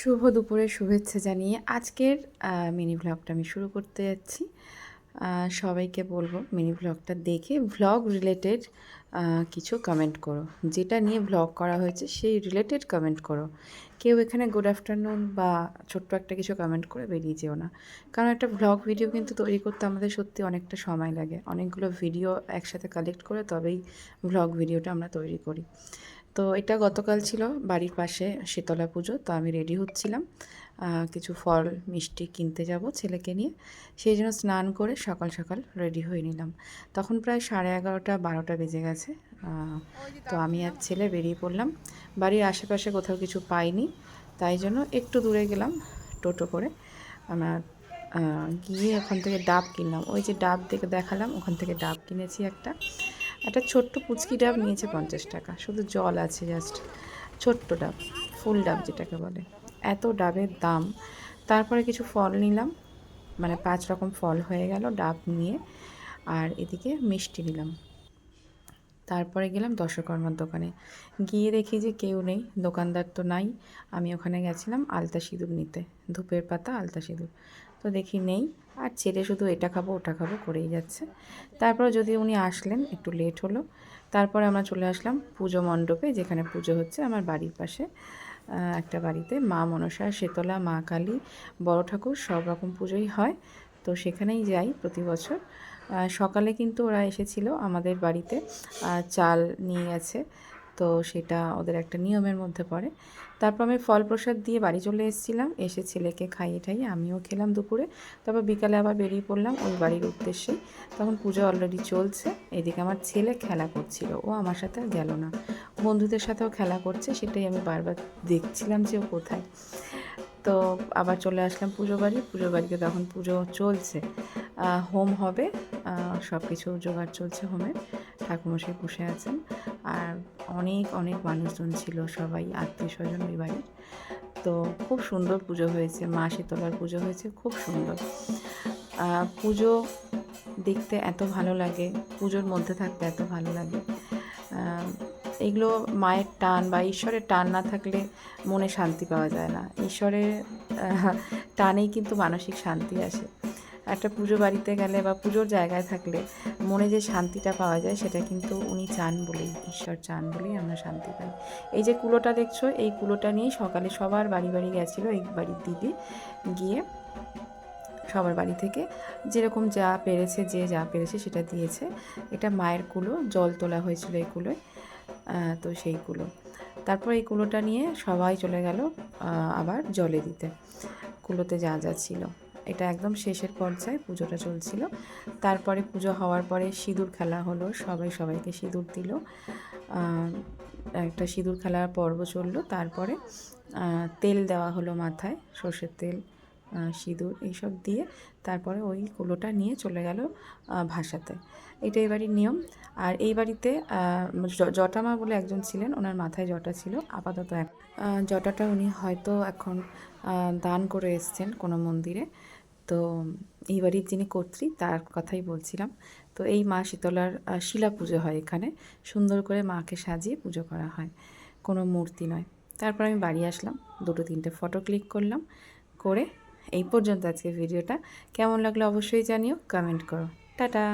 শুভ দুপুরের শুভেচ্ছা জানিয়ে আজকের মিনি ভ্লগটা আমি শুরু করতে যাচ্ছি। সবাইকে বলবো মিনি ভ্লগটা দেখে ভ্লগ রিলেটেড কিছু কমেন্ট করো, যেটা নিয়ে ভ্লগ করা হয়েছে সেই রিলেটেড কমেন্ট করো। কেউ এখানে গুড আফটারনুন বা ছোট্ট একটা কিছু কমেন্ট করে বেরিয়ে যেও না, কারণ একটা ভ্লগ ভিডিও কিন্তু তৈরি করতে আমাদের সত্যি অনেকটা সময় লাগে। অনেকগুলো ভিডিও একসাথে কালেক্ট করে তবেই ভ্লগ ভিডিওটা আমরা তৈরি করি। তো এটা গতকাল ছিল বাড়ির পাশে শীতলা পুজো, তো আমি রেডি হচ্ছিলাম, কিছু ফল মিষ্টি কিনতে যাব ছেলেকে নিয়ে। সেই জন্য স্নান করে সকাল সকাল রেডি হয়ে নিলাম। তখন প্রায় 11:30-12টা বেজে গেছে। তো আমি আর ছেলে বেরিয়ে পড়লাম। বাড়ির আশেপাশে কোথাও কিছু পাইনি, তাই জন্য একটু দূরে গেলাম টোটো করে। আমার গিয়ে ওখান থেকে ডাব কিনলাম। ওই যে ডাব দেখে দেখালাম, ওখান থেকে ডাব কিনেছি একটা। একটা ছোট্ট পুচকি ডাব নিয়েছে 50 টাকা, শুধু জল আছে জাস্ট। ছোট্ট ডাব, ফুল ডাব যেটাকে বলে। এত ডাবের দাম। তারপরে কিছু ফল নিলাম, মানে 5 রকম ফল হয়ে গেল ডাব নিয়ে। আর এদিকে মিষ্টি নিলাম। তারপরে গেলাম দশকর্মার দোকানে। গিয়ে দেখি যে কেউ নেই, দোকানদার তো নাই। আমি ওখানে গেছিলাম আলতা সিঁদুর নিতে, ধূপের পাতা আলতা সিঁদুর। তো দেখি নেই, আর ছেলে শুধু এটা খাবো ওটা খাবো করেই যাচ্ছে। তারপরে যদি উনি আসলেন, একটু লেট হলো। তারপরে আমরা চলে আসলাম পুজো মণ্ডপে, যেখানে পুজো হচ্ছে আমার বাড়ির পাশে একটা বাড়িতে। মা মনসা, শীতলা, মা কালী, বড় ঠাকুর সব রকম পুজোই হয়। তো সেখানেই যাই প্রতি বছর। সকালে কিন্তু ওরা এসেছিল আমাদের বাড়িতে, চাল নিয়ে গেছে। তো সেটা ওদের একটা নিয়মের মধ্যে পড়ে। তারপর আমি ফল প্রসাদ দিয়ে বাড়ি চলে এসেছিলাম, এসে ছেলেকে খাইয়ে ঠাইয়ে আমিও খেলাম দুপুরে। তারপর বিকালে আবার বেরিয়ে পড়লাম ওই বাড়ির উদ্দেশ্যেই। তখন পুজো অলরেডি চলছে। এদিকে আমার ছেলে খেলা করছিল, ও আমার সাথে আর গেল না। বন্ধুদের সাথেও খেলা করছে, সেটাই আমি বারবার দেখছিলাম যে ও কোথায়। তো আবার চলে আসলাম পুজো বাড়ি। পুজো বাড়িতে তখন পুজো চলছে, হোম হবে, সব কিছু জোগাড় চলছে হোমের। ঠাকুরমশাই বসে আছেন, আর অনেক অনেক মানুষজন ছিল, সবাই আত্মীয় স্বজন ওই বাড়ির। তো খুব সুন্দর পুজো হয়েছে, মা শীতলার পুজো হয়েছে, খুব সুন্দর। পুজো দেখতে এত ভালো লাগে, পুজোর মধ্যে থাকতে এত ভালো লাগে। এগুলো মায়ের টান বা ঈশ্বরের টান না থাকলে মনে শান্তি পাওয়া যায় না। ঈশ্বরের টানেই কিন্তু মানসিক শান্তি আসে। একটা পুজো বাড়িতে গেলে বা পুজোর জায়গায় থাকলে মনে যে শান্তিটা পাওয়া যায়, সেটা কিন্তু উনি চান বলেই, ঈশ্বর চান বলেই আমরা শান্তি পাই। এই যে কুলোটা দেখছো, এই কুলোটা নিয়েই সকালে সবার বাড়ি বাড়ি গেছিলো এই বাড়ির দিদি, গিয়ে সবার বাড়ি থেকে যেরকম যা পেরেছে, যে যা পেরেছে সেটা দিয়েছে। এটা মায়ের কুলো, জল তোলা হয়েছিল এই কুলোয়। তো সেই কুলো, তারপর এই কুলোটা নিয়ে সবাই চলে গেল আবার জলে দিতে, কুলোতে যা যা ছিল। এটা একদম শেষের পর্যায়ে পুজোটা চলছিল। তারপরে পুজো হওয়ার পরে সিঁদুর খেলা হলো, সবাই সবাইকে সিঁদুর দিল। একটা সিঁদুর খেলার পর্ব চললো। তারপরে তেল দেওয়া হলো মাথায়, সর্ষের তেল, সিঁদুর এইসব দিয়ে তারপরে ওই কুলোটা নিয়ে চলে গেল ভাসাতে। এটা এই বাড়ির নিয়ম। আর এই বাড়িতে জটামা বলে একজন ছিলেন, ওনার মাথায় জটা ছিল আপাতত। জটাটা উনি হয়তো এখন দান করে এসছেন কোনো মন্দিরে। তো এই বাড়ির যিনি কর্ত্রী তার কথাই বলছিলাম। তো এই মা শীতলার শিলা পুজো হয় এখানে, সুন্দর করে মাকে সাজিয়ে পুজো করা হয়, কোনো মূর্তি নয়। তারপর আমি বাড়ি আসলাম, 2-3টে ফটো ক্লিক করলাম, করে এই পর্যন্ত আজকে ভিডিওটা। কেমন লাগলো অবশ্যই জানিও, কমেন্ট করো। টাটা।